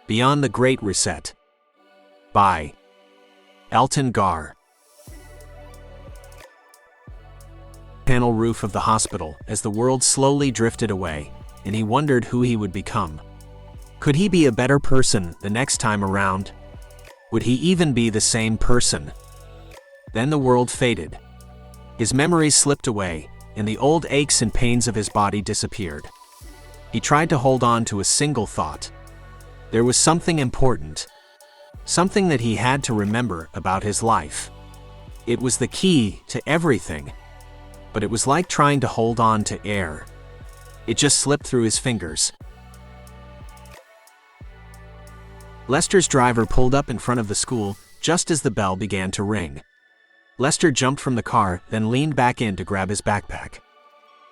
Beyond the Great Reset. By Elton Gar. Panel roof of the hospital as the world slowly drifted away, and he wondered who he would become. Could he be a better person the next time around? Would he even be the same person? Then the world faded. His memories slipped away, and the old aches and pains of his body disappeared. He tried to hold on to a single thought. There was something important. Something that he had to remember about his life. It was the key to everything. But it was like trying to hold on to air. It just slipped through his fingers. Lester's driver pulled up in front of the school just as the bell began to ring. Lester jumped from the car, then leaned back in to grab his backpack.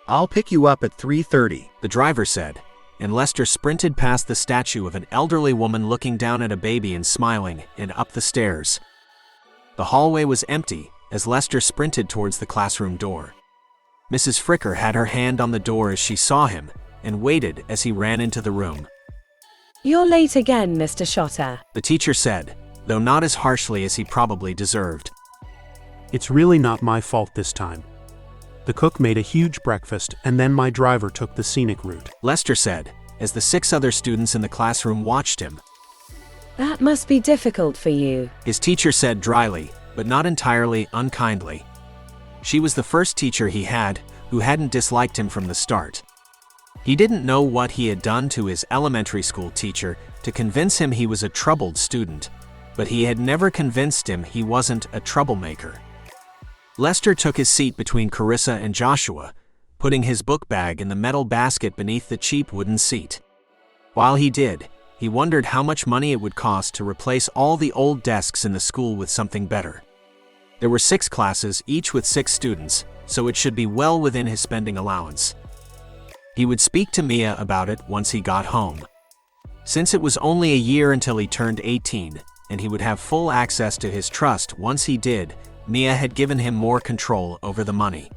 "I'll pick you up at 3:30, the driver said, and Lester sprinted past the statue of an elderly woman looking down at a baby and smiling, and up the stairs. The hallway was empty as Lester sprinted towards the classroom door. Mrs. Fricker had her hand on the door as she saw him, and waited as he ran into the room. "You're late again, Mr. Schotter," the teacher said, though not as harshly as he probably deserved. "It's really not my fault this time. The cook made a huge breakfast, and then my driver took the scenic route," Lester said, as the 6 other students in the classroom watched him. "That must be difficult for you," his teacher said dryly, but not entirely unkindly. She was the first teacher he had who hadn't disliked him from the start. He didn't know what he had done to his elementary school teacher to convince him he was a troubled student, but he had never convinced him he wasn't a troublemaker. Lester took his seat between Carissa and Joshua, putting his book bag in the metal basket beneath the cheap wooden seat. While he did, he wondered how much money it would cost to replace all the old desks in the school with something better. There were 6 classes, each with 6 students, so it should be well within his spending allowance. He would speak to Mia about it once he got home. Since it was only a year until he turned 18, and he would have full access to his trust once he did, Mia had given him more control over the money.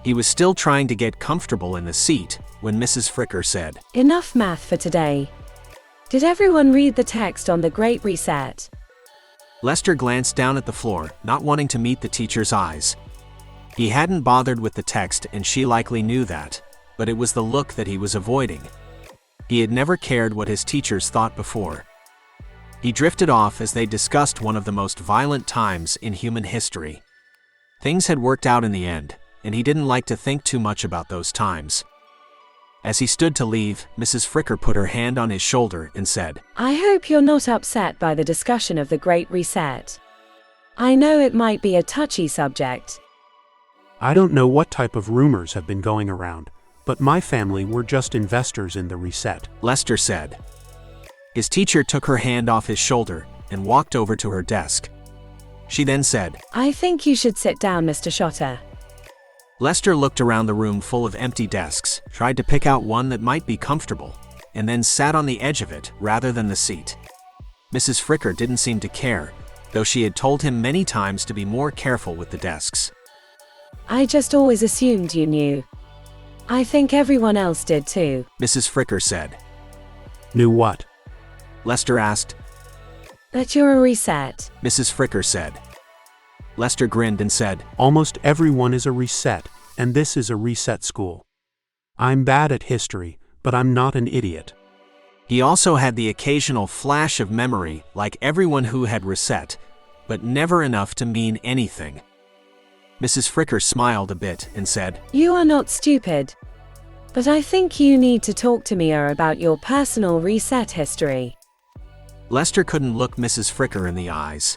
He was still trying to get comfortable in the seat when Mrs. Fricker said, "Enough math for today. Did everyone read the text on the Great Reset?" Lester glanced down at the floor, not wanting to meet the teacher's eyes. He hadn't bothered with the text, and she likely knew that, but it was the look that he was avoiding. He had never cared what his teachers thought before. He drifted off as they discussed one of the most violent times in human history. Things had worked out in the end, and he didn't like to think too much about those times. As he stood to leave, Mrs. Fricker put her hand on his shoulder and said, "I hope you're not upset by the discussion of the Great Reset. I know it might be a touchy subject." "I don't know what type of rumors have been going around, but my family were just investors in the reset," Lester said. His teacher took her hand off his shoulder and walked over to her desk. She then said, "I think you should sit down, Mr. Schotter." Lester looked around the room full of empty desks, tried to pick out one that might be comfortable, and then sat on the edge of it rather than the seat. Mrs. Fricker didn't seem to care, though she had told him many times to be more careful with the desks. "I just always assumed you knew. I think everyone else did too," Mrs. Fricker said. "Knew what?" Lester asked. "That you're a reset," Mrs. Fricker said. Lester grinned and said, "Almost everyone is a reset, and this is a reset school. I'm bad at history, but I'm not an idiot." He also had the occasional flash of memory like everyone who had reset, but never enough to mean anything. Mrs. Fricker smiled a bit and said, "You are not stupid. But I think you need to talk to Mia about your personal reset history." Lester couldn't look Mrs. Fricker in the eyes.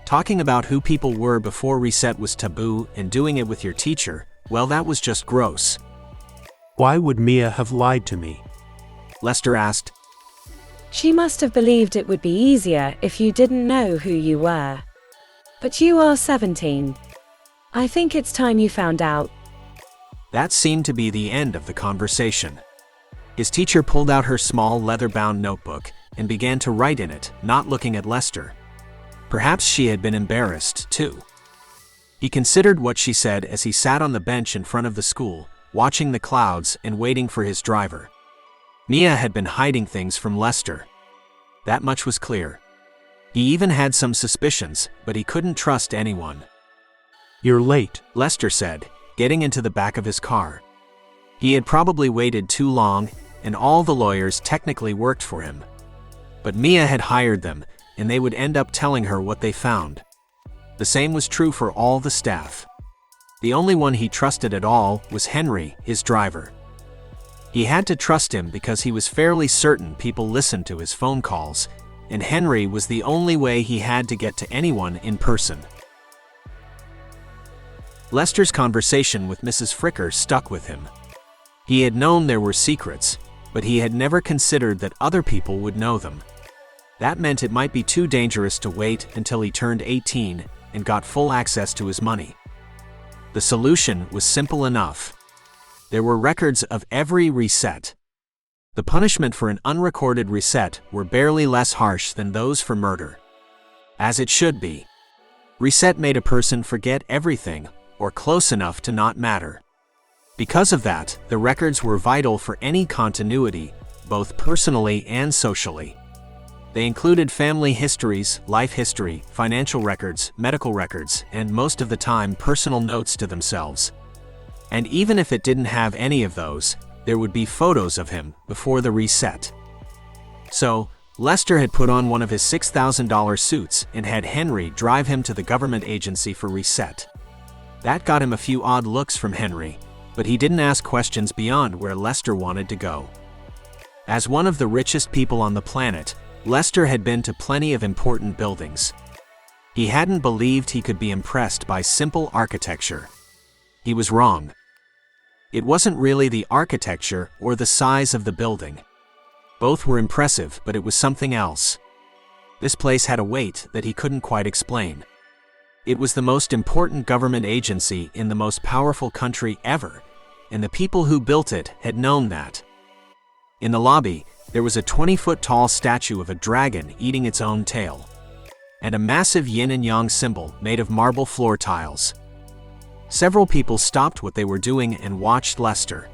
Talking about who people were before reset was taboo, and doing it with your teacher, well, that was just gross. "Why would Mia have lied to me?" Lester asked. "She must have believed it would be easier if you didn't know who you were. But you are 17. I think it's time you found out." That seemed to be the end of the conversation. His teacher pulled out her small leather-bound notebook and began to write in it, not looking at Lester. Perhaps she had been embarrassed, too. He considered what she said as he sat on the bench in front of the school, watching the clouds and waiting for his driver. Mia had been hiding things from Lester. That much was clear. He even had some suspicions, but he couldn't trust anyone. You're late, Lester said, getting into the back of his car. He had probably waited too long, and all the lawyers technically worked for him. But Mia had hired them, and they would end up telling her what they found. The same was true for all the staff. The only one he trusted at all was Henry, his driver. He had to trust him because he was fairly certain people listened to his phone calls, and Henry was the only way he had to get to anyone in person. Lester's conversation with Mrs. Fricker stuck with him. He had known there were secrets, but he had never considered that other people would know them. That meant it might be too dangerous to wait until he turned 18 and got full access to his money. The solution was simple enough. There were records of every reset. The punishment for an unrecorded reset were barely less harsh than those for murder. As it should be. Reset made a person forget everything, or close enough to not matter. Because of that, the records were vital for any continuity, both personally and socially. They included family histories, life history, financial records, medical records, and most of the time personal notes to themselves. And even if it didn't have any of those, there would be photos of him before the reset. So, Lester had put on one of his $6,000 suits and had Henry drive him to the government agency for reset. That got him a few odd looks from Henry, but he didn't ask questions beyond where Lester wanted to go. As one of the richest people on the planet, Lester had been to plenty of important buildings. He hadn't believed he could be impressed by simple architecture. He was wrong. It wasn't really the architecture or the size of the building. Both were impressive, but it was something else. This place had a weight that he couldn't quite explain. It was the most important government agency in the most powerful country ever, and the people who built it had known that. In the lobby, there was a 20-foot-tall statue of a dragon eating its own tail, and a massive yin and yang symbol made of marble floor tiles. Several people stopped what they were doing and watched Lester.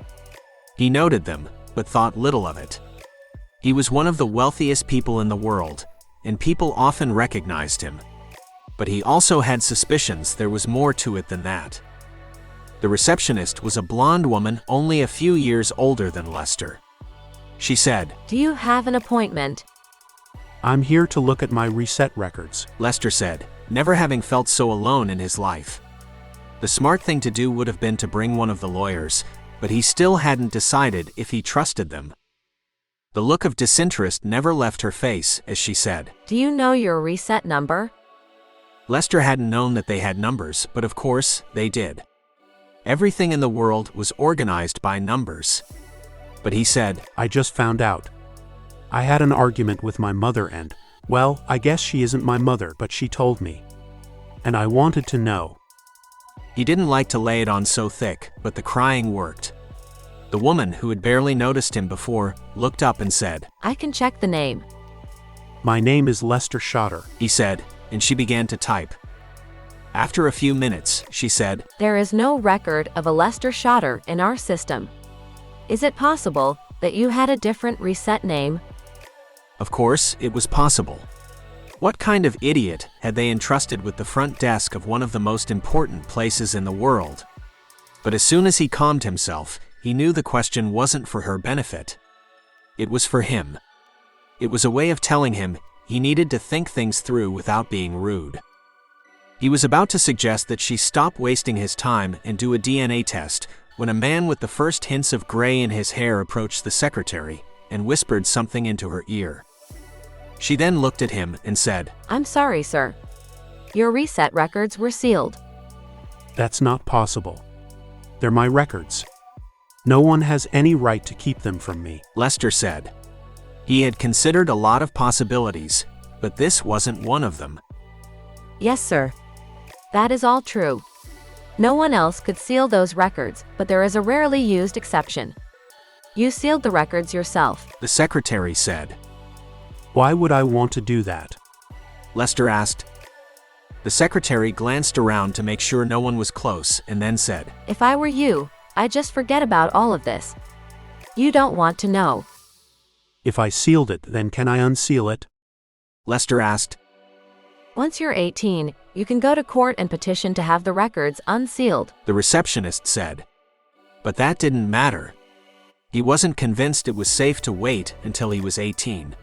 He noted them, but thought little of it. He was one of the wealthiest people in the world, and people often recognized him. But he also had suspicions there was more to it than that. The receptionist was a blonde woman only a few years older than Lester. She said, "Do you have an appointment?" I'm here to look at my reset records, Lester said, never having felt so alone in his life. The smart thing to do would have been to bring one of the lawyers, but he still hadn't decided if he trusted them. The look of disinterest never left her face as she said, "Do you know your reset number?" Lester hadn't known that they had numbers, but of course, they did. Everything in the world was organized by numbers. But he said, I just found out. I had an argument with my mother and, well, I guess she isn't my mother, but she told me. And I wanted to know. He didn't like to lay it on so thick, but the crying worked. The woman, who had barely noticed him before, looked up and said, "I can check the name." My name is Lester Schotter, he said, and she began to type. After a few minutes, she said, "There is no record of a Lester Schotter in our system. Is it possible that you had a different reset name?" Of course, it was possible. What kind of idiot had they entrusted with the front desk of one of the most important places in the world? But as soon as he calmed himself, he knew the question wasn't for her benefit. It was for him. It was a way of telling him he needed to think things through without being rude. He was about to suggest that she stop wasting his time and do a DNA test when a man with the first hints of gray in his hair approached the secretary and whispered something into her ear. She then looked at him and said, "I'm sorry, sir. Your reset records were sealed." That's not possible. They're my records. No one has any right to keep them from me. Lester said. He had considered a lot of possibilities, but this wasn't one of them. "Yes, sir. That is all true. No one else could seal those records, but there is a rarely used exception. You sealed the records yourself." The secretary said. Why would I want to do that? Lester asked. The secretary glanced around to make sure no one was close and then said, "If I were you, I'd just forget about all of this. You don't want to know." If I sealed it, then can I unseal it? Lester asked. Once you're 18, you can go to court and petition to have the records unsealed, The receptionist said. But that didn't matter. He wasn't convinced it was safe to wait until he was 18.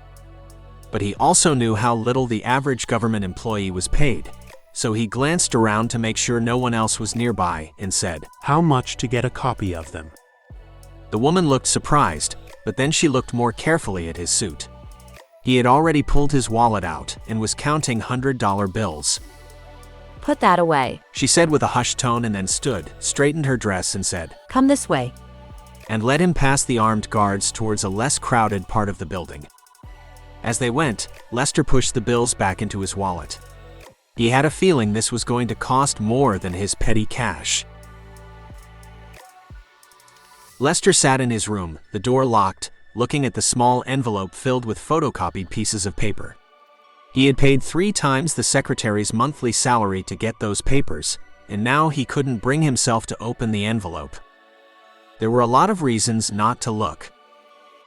But he also knew how little the average government employee was paid, so he glanced around to make sure no one else was nearby and said, How much to get a copy of them? The woman looked surprised, but then she looked more carefully at his suit. He had already pulled his wallet out and was counting $100 bills. Put that away. She said with a hushed tone and then stood, straightened her dress and said, Come this way. and led him past the armed guards towards a less crowded part of the building. As they went, Lester pushed the bills back into his wallet. He had a feeling this was going to cost more than his petty cash. Lester sat in his room, the door locked, looking at the small envelope filled with photocopied pieces of paper. He had paid 3 times the secretary's monthly salary to get those papers, and now he couldn't bring himself to open the envelope. There were a lot of reasons not to look.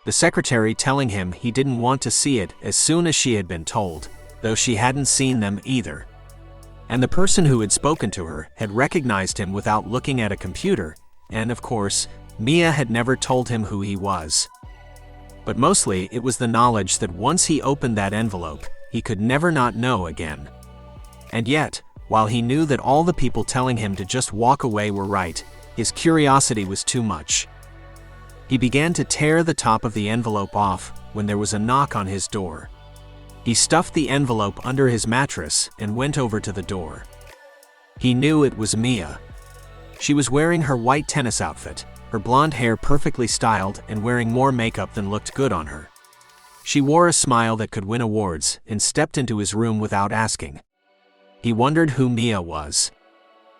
The secretary telling him he didn't want to see it as soon as she had been told, though she hadn't seen them either. And the person who had spoken to her had recognized him without looking at a computer, and of course, Mia had never told him who he was. But mostly it was the knowledge that once he opened that envelope, he could never not know again. And yet, while he knew that all the people telling him to just walk away were right, his curiosity was too much. He began to tear the top of the envelope off when there was a knock on his door. He stuffed the envelope under his mattress and went over to the door. He knew it was Mia. She was wearing her white tennis outfit, her blonde hair perfectly styled and wearing more makeup than looked good on her. She wore a smile that could win awards and stepped into his room without asking. He wondered who Mia was.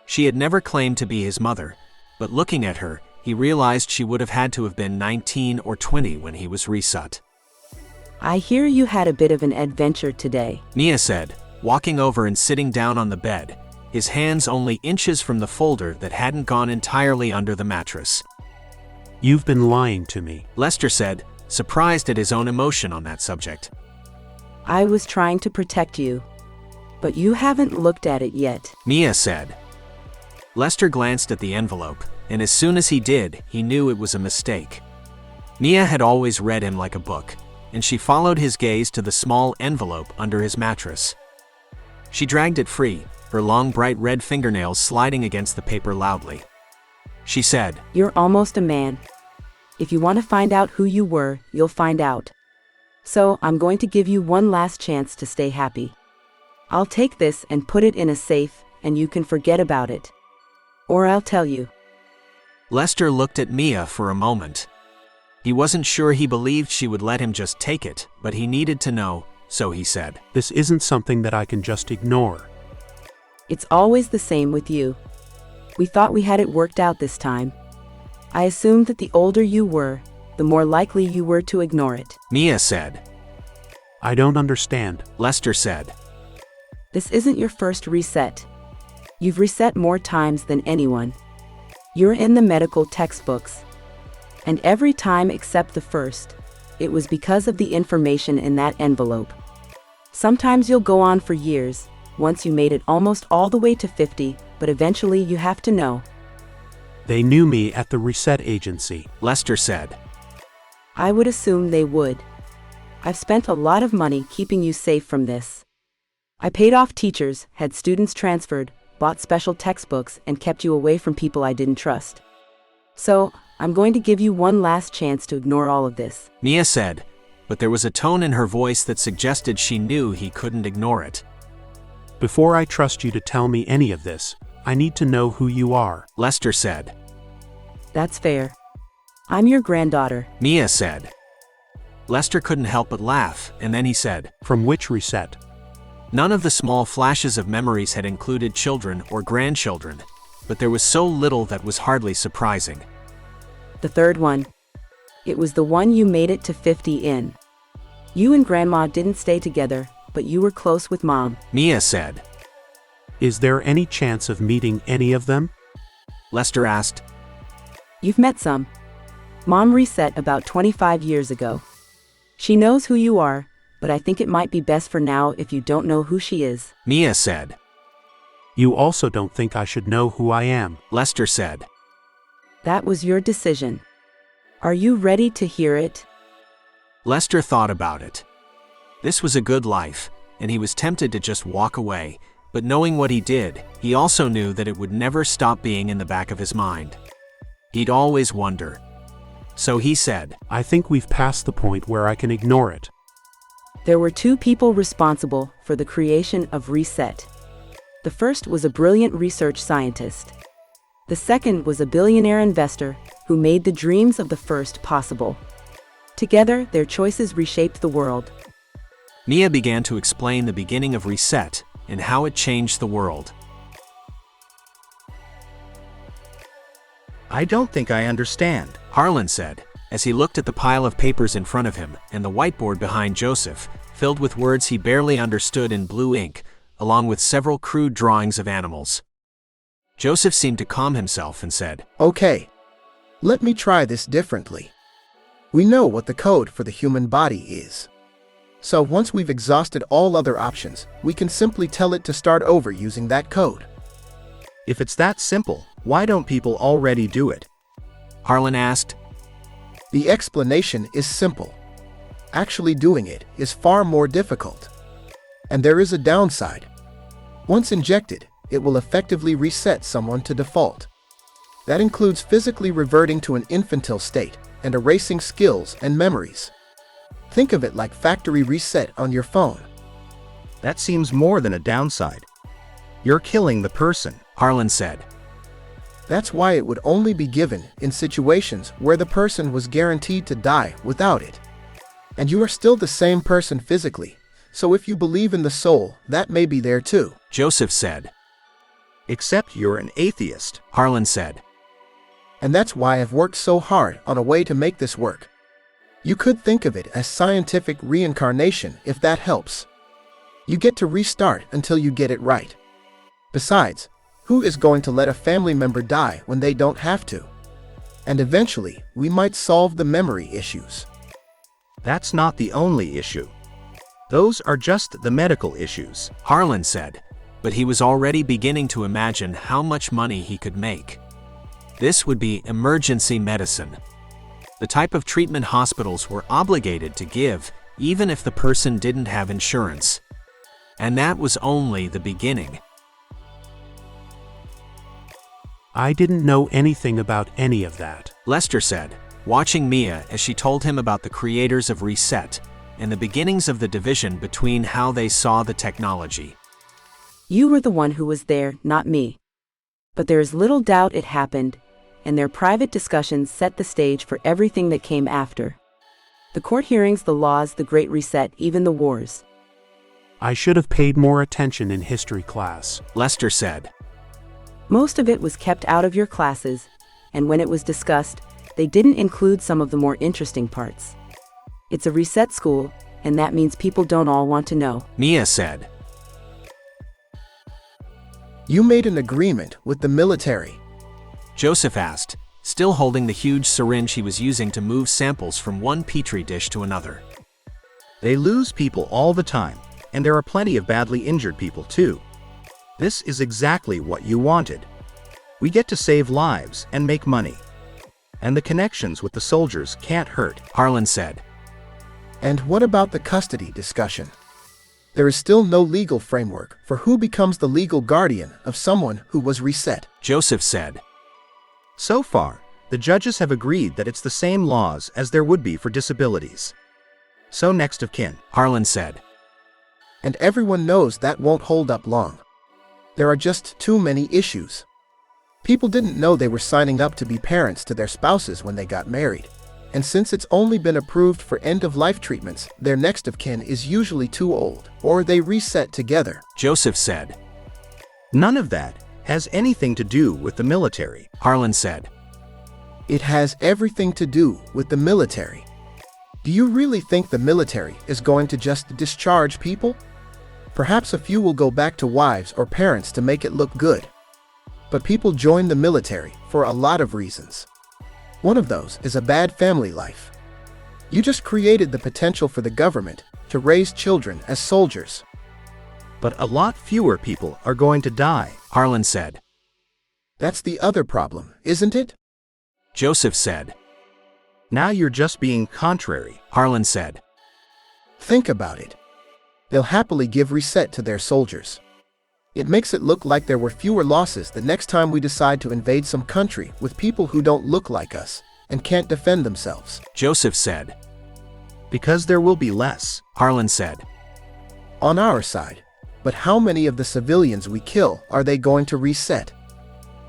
She had never claimed to be his mother, but looking at her, he realized she would have had to have been 19 or 20 when he was reset. I hear you had a bit of an adventure today. Mia said, walking over and sitting down on the bed, his hands only inches from the folder that hadn't gone entirely under the mattress. You've been lying to me. Lester said, surprised at his own emotion on that subject. I was trying to protect you, but you haven't looked at it yet. Mia said. Lester glanced at the envelope, and as soon as he did, he knew it was a mistake. Mia had always read him like a book, and she followed his gaze to the small envelope under his mattress. She dragged it free, her long bright red fingernails sliding against the paper loudly. She said, You're almost a man. If you want to find out who you were, you'll find out. So I'm going to give you one last chance to stay happy. I'll take this and put it in a safe, and you can forget about it. Or I'll tell you. Lester looked at Mia for a moment. He wasn't sure he believed she would let him just take it, but he needed to know, so he said, This isn't something that I can just ignore. It's always the same with you. We thought we had it worked out this time. I assumed that the older you were, the more likely you were to ignore it. Mia said. I don't understand. Lester said. This isn't your first reset. You've reset more times than anyone. You're in the medical textbooks. And every time except the first, it was because of the information in that envelope. Sometimes you'll go on for years, once you made it almost all the way to 50, but eventually you have to know. They knew me at the reset agency. Lester said. I would assume they would. I've spent a lot of money keeping you safe from this. I paid off teachers, had students transferred, bought special textbooks, and kept you away from people I didn't trust. So, I'm going to give you one last chance to ignore all of this. Mia said, but there was a tone in her voice that suggested she knew he couldn't ignore it. Before I trust you to tell me any of this, I need to know who you are. Lester said. That's fair. I'm your granddaughter. Mia said. Lester couldn't help but laugh, and then he said, From which reset? None of the small flashes of memories had included children or grandchildren, but there was so little that was hardly surprising. The third one. It was the one you made it to 50 in. You and Grandma didn't stay together, but you were close with Mom. Mia said. Is there any chance of meeting any of them? Lester asked. You've met some. Mom reset about 25 years ago. She knows who you are, but I think it might be best for now if you don't know who she is. Mia said. You also don't think I should know who I am. Lester said. That was your decision. Are you ready to hear it? Lester thought about it. This was a good life, and he was tempted to just walk away, but knowing what he did, he also knew that it would never stop being in the back of his mind. He'd always wonder. So he said, I think we've passed the point where I can ignore it. There were two people responsible for the creation of Reset. The first was a brilliant research scientist. The second was a billionaire investor who made the dreams of the first possible. Together, their choices reshaped the world. Mia began to explain the beginning of Reset and how it changed the world. I don't think I understand. Harlan said, as he looked at the pile of papers in front of him and the whiteboard behind Joseph, filled with words he barely understood in blue ink, along with several crude drawings of animals. Joseph seemed to calm himself and said, Okay, let me try this differently. We know what the code for the human body is. So once we've exhausted all other options, we can simply tell it to start over using that code. If it's that simple, why don't people already do it? Harlan asked. The explanation is simple. Actually doing it is far more difficult. And there is a downside. Once injected, it will effectively reset someone to default. That includes physically reverting to an infantile state and erasing skills and memories. Think of it like factory reset on your phone. That seems more than a downside. You're killing the person. Harlan said. That's why it would only be given in situations where the person was guaranteed to die without it. And you are still the same person physically, so if you believe in the soul, that may be there too. Joseph said. Except you're an atheist. Harlan said. And that's why I've worked so hard on a way to make this work. You could think of it as scientific reincarnation if that helps. You get to restart until you get it right. Besides, who is going to let a family member die when they don't have to? And eventually, we might solve the memory issues. That's not the only issue. Those are just the medical issues. Harlan said, but he was already beginning to imagine how much money he could make. This would be emergency medicine. The type of treatment hospitals were obligated to give, even if the person didn't have insurance. And that was only the beginning. I didn't know anything about any of that. Lester said, watching Mia as she told him about the creators of Reset and the beginnings of the division between how they saw the technology. You were the one who was there, not me. But there is little doubt it happened, and their private discussions set the stage for everything that came after. The court hearings, the laws, the Great Reset, even the wars. I should have paid more attention in history class. Lester said. Most of it was kept out of your classes, and when it was discussed, they didn't include some of the more interesting parts. It's a reset school, and that means people don't all want to know. Mia said. You made an agreement with the military. Joseph asked, still holding the huge syringe he was using to move samples from one petri dish to another. They lose people all the time, and there are plenty of badly injured people too. This is exactly what you wanted. We get to save lives and make money. And the connections with the soldiers can't hurt. Harlan said. And what about the custody discussion? There is still no legal framework for who becomes the legal guardian of someone who was reset. Joseph said. So far, the judges have agreed that it's the same laws as there would be for disabilities. So next of kin. Harlan said. And everyone knows that won't hold up long. There are just too many issues. People didn't know they were signing up to be parents to their spouses when they got married. And since it's only been approved for end-of-life treatments, their next of kin is usually too old, or they reset together. Joseph said. None of that has anything to do with the military. Harlan said. It has everything to do with the military. Do you really think the military is going to just discharge people? Perhaps a few will go back to wives or parents to make it look good. But people join the military for a lot of reasons. One of those is a bad family life. You just created the potential for the government to raise children as soldiers. But a lot fewer people are going to die. Harlan said. That's the other problem, isn't it? Joseph said. Now you're just being contrary. Harlan said. Think about it. They'll happily give reset to their soldiers. It makes it look like there were fewer losses the next time we decide to invade some country with people who don't look like us and can't defend themselves. Joseph said. Because there will be less. Harlan said. On our side. But how many of the civilians we kill are they going to reset?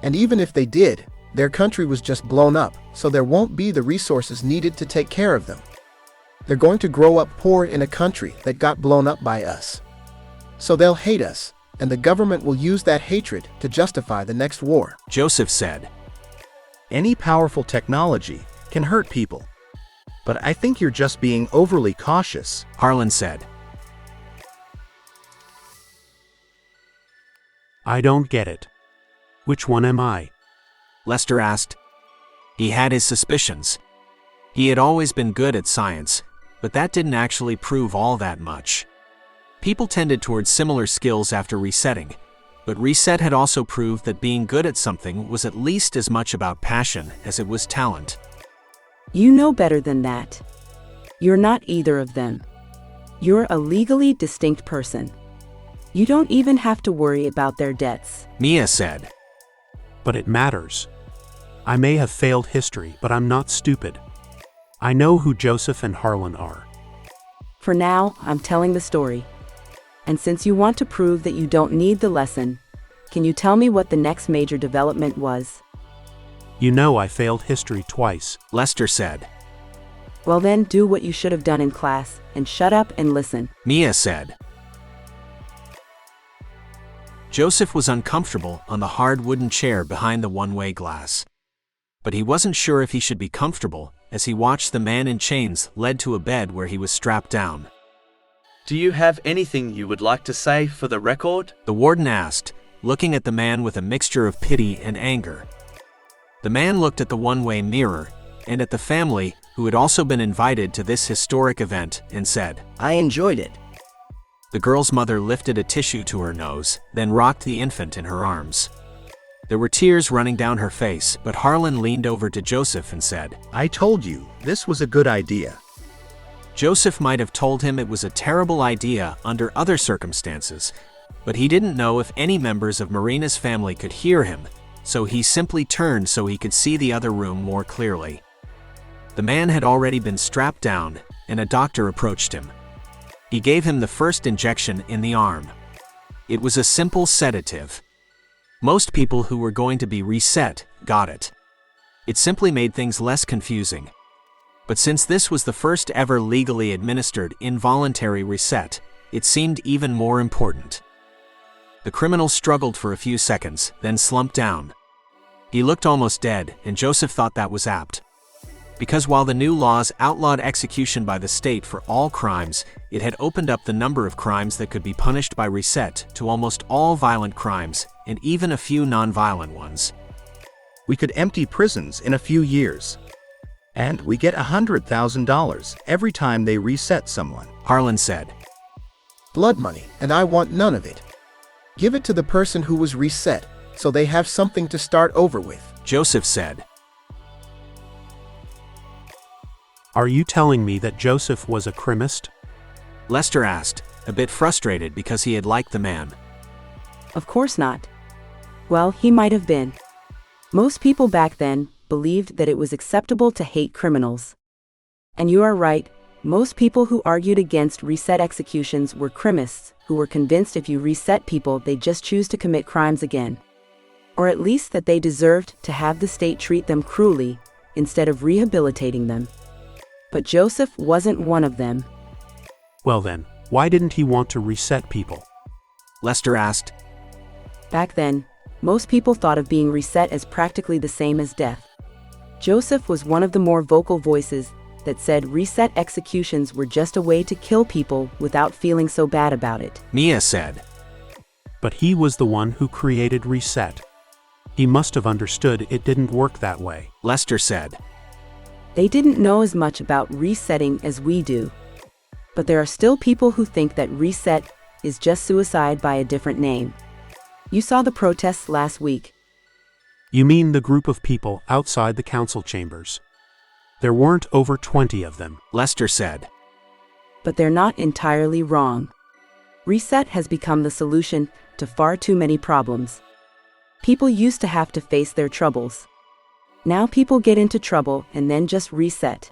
And even if they did, their country was just blown up, so there won't be the resources needed to take care of them. They're going to grow up poor in a country that got blown up by us. So they'll hate us, and the government will use that hatred to justify the next war. Joseph said. Any powerful technology can hurt people. But I think you're just being overly cautious. Harlan said. I don't get it. Which one am I? Lester asked. He had his suspicions. He had always been good at science, but that didn't actually prove all that much. People tended towards similar skills after resetting, but reset had also proved that being good at something was at least as much about passion as it was talent. You know better than that. You're not either of them. You're a legally distinct person. You don't even have to worry about their debts. Mia said. But it matters. I may have failed history, but I'm not stupid. I know who Joseph and Harlan are. For now, I'm telling the story. And since you want to prove that you don't need the lesson, can you tell me what the next major development was? You know I failed history twice. Lester said. Well then, do what you should have done in class, and shut up and listen. Mia said. Joseph was uncomfortable on the hard wooden chair behind the one-way glass. But he wasn't sure if he should be comfortable as he watched the man in chains led to a bed where he was strapped down. Do you have anything you would like to say for the record? The warden asked, looking at the man with a mixture of pity and anger. The man looked at the one-way mirror and at the family who had also been invited to this historic event and said, I enjoyed it. The girl's mother lifted a tissue to her nose, then rocked the infant in her arms. There were tears running down her face, but Harlan leaned over to Joseph and said, I told you, this was a good idea. Joseph might have told him it was a terrible idea under other circumstances, but he didn't know if any members of Marina's family could hear him, so he simply turned so he could see the other room more clearly. The man had already been strapped down, and a doctor approached him. He gave him the first injection in the arm. It was a simple sedative. Most people who were going to be reset got it. It simply made things less confusing. But since this was the first ever legally administered involuntary reset, it seemed even more important. The criminal struggled for a few seconds, then slumped down. He looked almost dead, and Joseph thought that was apt. Because while the new laws outlawed execution by the state for all crimes, it had opened up the number of crimes that could be punished by reset to almost all violent crimes, and even a few non-violent ones. We could empty prisons in a few years. And we get $100,000 every time they reset someone. Harlan said. Blood money, and I want none of it. Give it to the person who was reset, so they have something to start over with. Joseph said. Are you telling me that Joseph was a crimist? Lester asked, a bit frustrated because he had liked the man. Of course not. Well, he might have been. Most people back then believed that it was acceptable to hate criminals. And you are right, most people who argued against reset executions were crimists who were convinced if you reset people they'd just choose to commit crimes again. Or at least that they deserved to have the state treat them cruelly instead of rehabilitating them. But Joseph wasn't one of them. Well then, why didn't he want to reset people? Lester asked. Back then, most people thought of being reset as practically the same as death. Joseph was one of the more vocal voices that said reset executions were just a way to kill people without feeling so bad about it. Mia said. But he was the one who created reset. He must have understood it didn't work that way. Lester said. They didn't know as much about resetting as we do. But there are still people who think that reset is just suicide by a different name. You saw the protests last week. You mean the group of people outside the council chambers? There weren't over 20 of them, Lester said. But they're not entirely wrong. Reset has become the solution to far too many problems. People used to have to face their troubles. Now people get into trouble and then just reset.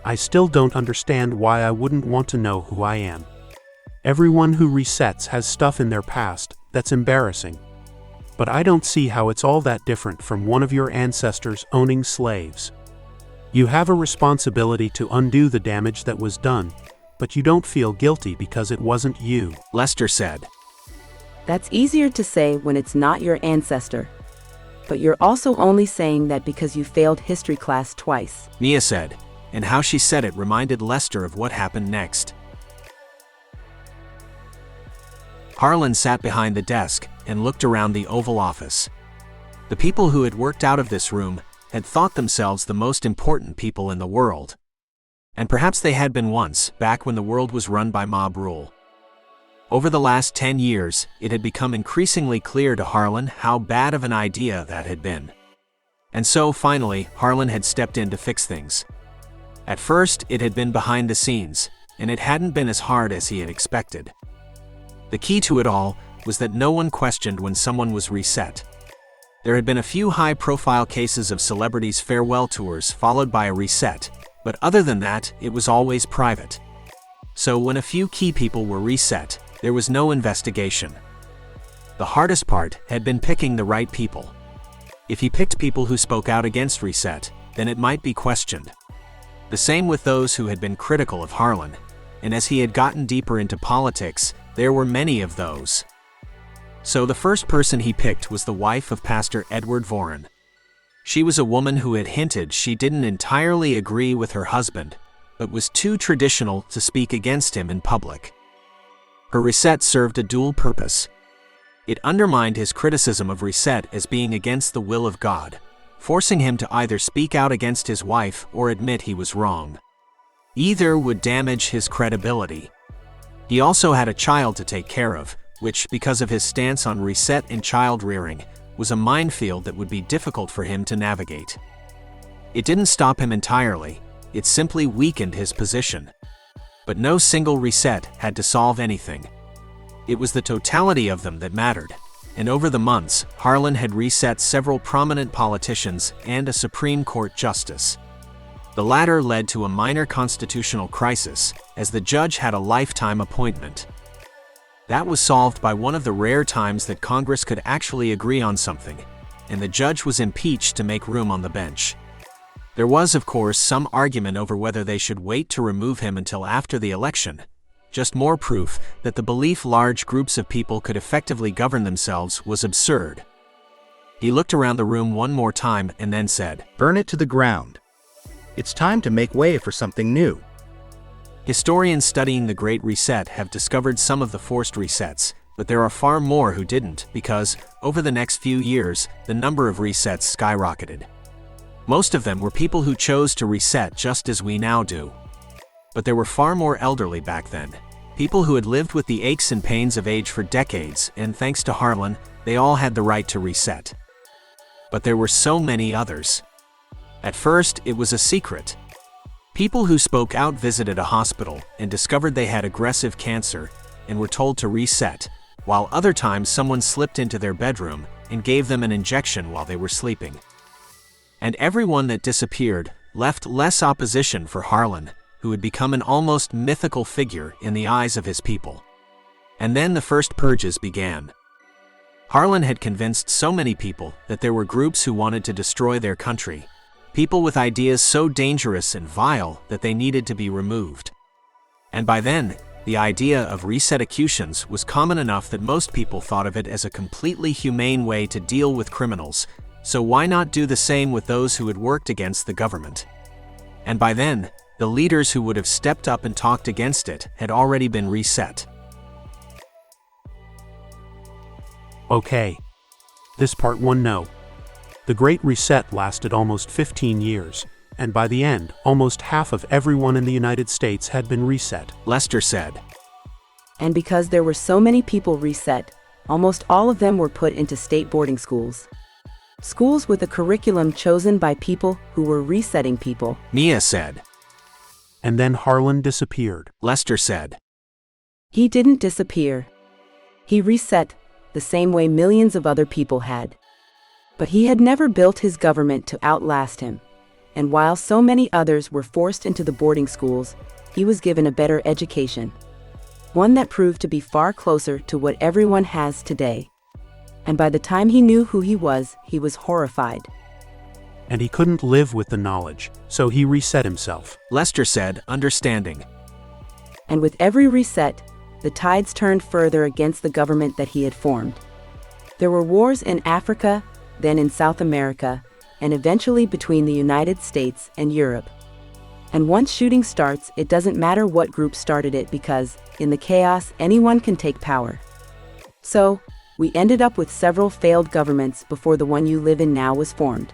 I still don't understand why I wouldn't want to know who I am. Everyone who resets has stuff in their past that's embarrassing. But I don't see how it's all that different from one of your ancestors owning slaves. You have a responsibility to undo the damage that was done, but you don't feel guilty because it wasn't you, Lester said. That's easier to say when it's not your ancestor. But you're also only saying that because you failed history class twice, Mia said, and how she said it reminded Lester of what happened next. Harlan sat behind the desk and looked around the Oval Office. The people who had worked out of this room had thought themselves the most important people in the world. And perhaps they had been once, back when the world was run by mob rule. Over the last 10 years, it had become increasingly clear to Harlan how bad of an idea that had been. And so, finally, Harlan had stepped in to fix things. At first, it had been behind the scenes, and it hadn't been as hard as he had expected. The key to it all was that no one questioned when someone was reset. There had been a few high-profile cases of celebrities' farewell tours followed by a reset, but other than that, it was always private. So when a few key people were reset, there was no investigation. The hardest part had been picking the right people. If he picked people who spoke out against reset, then it might be questioned. The same with those who had been critical of Harlan, and as he had gotten deeper into politics, there were many of those. So the first person he picked was the wife of Pastor Edward Voren. She was a woman who had hinted she didn't entirely agree with her husband, but was too traditional to speak against him in public. Her reset served a dual purpose. It undermined his criticism of reset as being against the will of God, forcing him to either speak out against his wife or admit he was wrong. Either would damage his credibility. He also had a child to take care of, which, because of his stance on reset and child rearing, was a minefield that would be difficult for him to navigate. It didn't stop him entirely, it simply weakened his position. But no single reset had to solve anything. It was the totality of them that mattered, and over the months, Harlan had reset several prominent politicians and a Supreme Court justice. The latter led to a minor constitutional crisis, as the judge had a lifetime appointment. That was solved by one of the rare times that Congress could actually agree on something, and the judge was impeached to make room on the bench. There was, of course, some argument over whether they should wait to remove him until after the election. Just more proof that the belief large groups of people could effectively govern themselves was absurd. He looked around the room one more time and then said, Burn it to the ground. It's time to make way for something new. Historians studying the Great Reset have discovered some of the forced resets, but there are far more who didn't because, over the next few years, the number of resets skyrocketed. Most of them were people who chose to reset just as we now do. But there were far more elderly back then, people who had lived with the aches and pains of age for decades, and thanks to Harlan, they all had the right to reset. But there were so many others. At first, it was a secret. People who spoke out visited a hospital and discovered they had aggressive cancer and were told to reset, while other times someone slipped into their bedroom and gave them an injection while they were sleeping. And everyone that disappeared left less opposition for Harlan, who had become an almost mythical figure in the eyes of his people. And then the first purges began. Harlan had convinced so many people that there were groups who wanted to destroy their country, people with ideas so dangerous and vile that they needed to be removed. And by then, the idea of reset-ecutions was common enough that most people thought of it as a completely humane way to deal with criminals, so why not do the same with those who had worked against the government? And by then, the leaders who would have stepped up and talked against it had already been reset. Okay. This part 1 no. The Great Reset lasted almost 15 years, and by the end, almost half of everyone in the United States had been reset. Lester said. And because there were so many people reset, almost all of them were put into state boarding schools. Schools with a curriculum chosen by people who were resetting people. Mia said. And then Harlan disappeared. Lester said. He didn't disappear. He reset, the same way millions of other people had. But he had never built his government to outlast him. And while so many others were forced into the boarding schools, he was given a better education. One that proved to be far closer to what everyone has today. And by the time he knew who he was horrified. And he couldn't live with the knowledge, so he reset himself. Lester said, understanding. And with every reset, the tides turned further against the government that he had formed. There were wars in Africa, then in South America, and eventually between the United States and Europe. And once shooting starts, it doesn't matter what group started it because, in the chaos, anyone can take power. So, we ended up with several failed governments before the one you live in now was formed.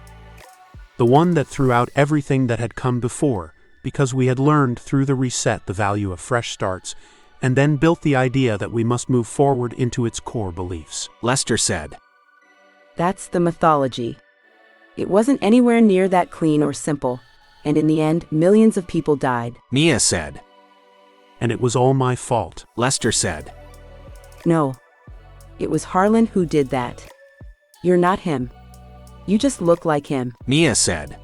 The one that threw out everything that had come before, because we had learned through the reset the value of fresh starts, and then built the idea that we must move forward into its core beliefs. Lester said. That's the mythology. It wasn't anywhere near that clean or simple, and in the end, millions of people died. Mia said. And it was all my fault. Lester said. No. It was Harlan who did that. You're not him. You just look like him. Mia said.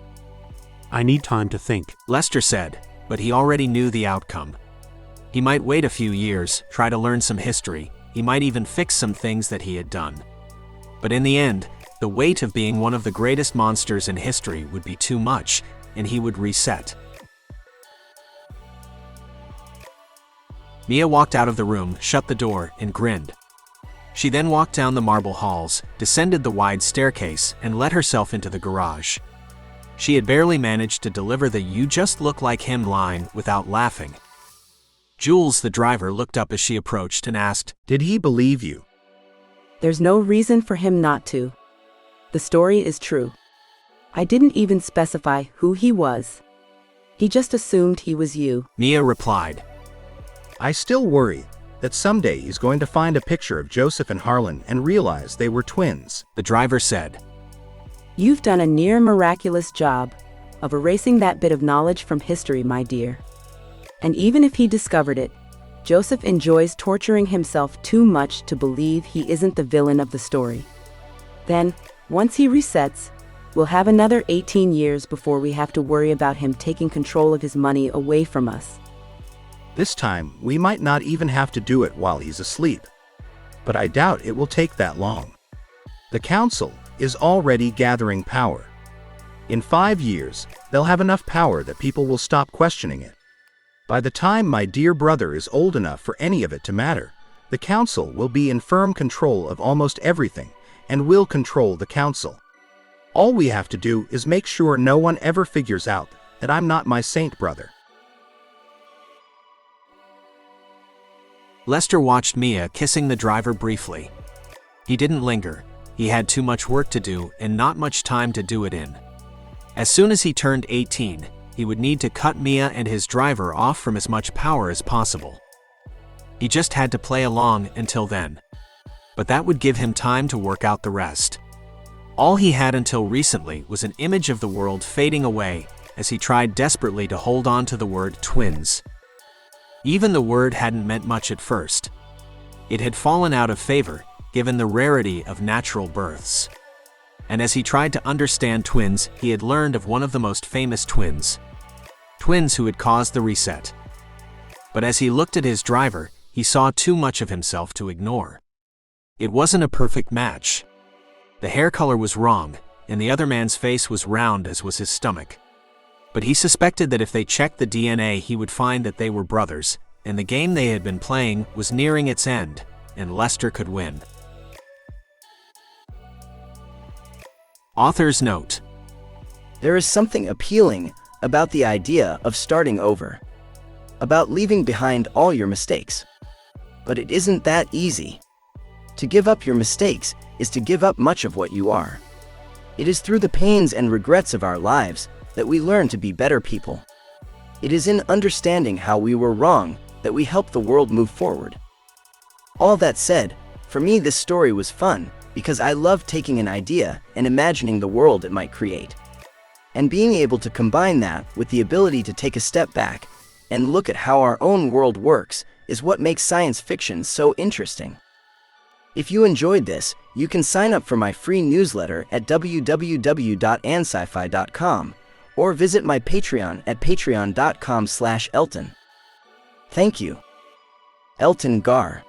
I need time to think. Lester said, but he already knew the outcome. He might wait a few years, try to learn some history, he might even fix some things that he had done. But in the end, the weight of being one of the greatest monsters in history would be too much, and he would reset. Mia walked out of the room, shut the door, and grinned. She then walked down the marble halls, descended the wide staircase, and let herself into the garage. She had barely managed to deliver the "you just look like him" line without laughing. Jules, the driver, looked up as she approached and asked, Did he believe you? There's no reason for him not to. The story is true. I didn't even specify who he was. He just assumed he was you. Mia replied. I still worry that someday he's going to find a picture of Joseph and Harlan and realize they were twins. The driver said. You've done a near miraculous job of erasing that bit of knowledge from history, my dear. And even if he discovered it, Joseph enjoys torturing himself too much to believe he isn't the villain of the story. Then, once he resets, we'll have another 18 years before we have to worry about him taking control of his money away from us. This time, we might not even have to do it while he's asleep. But I doubt it will take that long. The council is already gathering power. In 5 years, they'll have enough power that people will stop questioning it. By the time my dear brother is old enough for any of it to matter, the council will be in firm control of almost everything, and will control the council. All we have to do is make sure no one ever figures out that I'm not my saint brother. Lester watched Mia kissing the driver briefly. He didn't linger. He had too much work to do and not much time to do it in. As soon as he turned 18, he would need to cut Mia and his driver off from as much power as possible. He just had to play along until then. But that would give him time to work out the rest. All he had until recently was an image of the world fading away as he tried desperately to hold on to the word twins. Even the word hadn't meant much at first. It had fallen out of favor, given the rarity of natural births. And as he tried to understand twins, he had learned of one of the most famous twins. Twins who had caused the reset. But as he looked at his driver, he saw too much of himself to ignore. It wasn't a perfect match. The hair color was wrong, and the other man's face was round as was his stomach. But he suspected that if they checked the DNA, he would find that they were brothers, and the game they had been playing was nearing its end, and Lester could win. Author's note. There is something appealing about the idea of starting over, about leaving behind all your mistakes. But it isn't that easy. To give up your mistakes is to give up much of what you are. It is through the pains and regrets of our lives that we learn to be better people. It is in understanding how we were wrong that we help the world move forward. All that said, for me this story was fun because I love taking an idea and imagining the world it might create. And being able to combine that with the ability to take a step back and look at how our own world works is what makes science fiction so interesting. If you enjoyed this, you can sign up for my free newsletter at www.ansci-fi.com or visit my Patreon at patreon.com/Elton. Thank you. Elton Gar.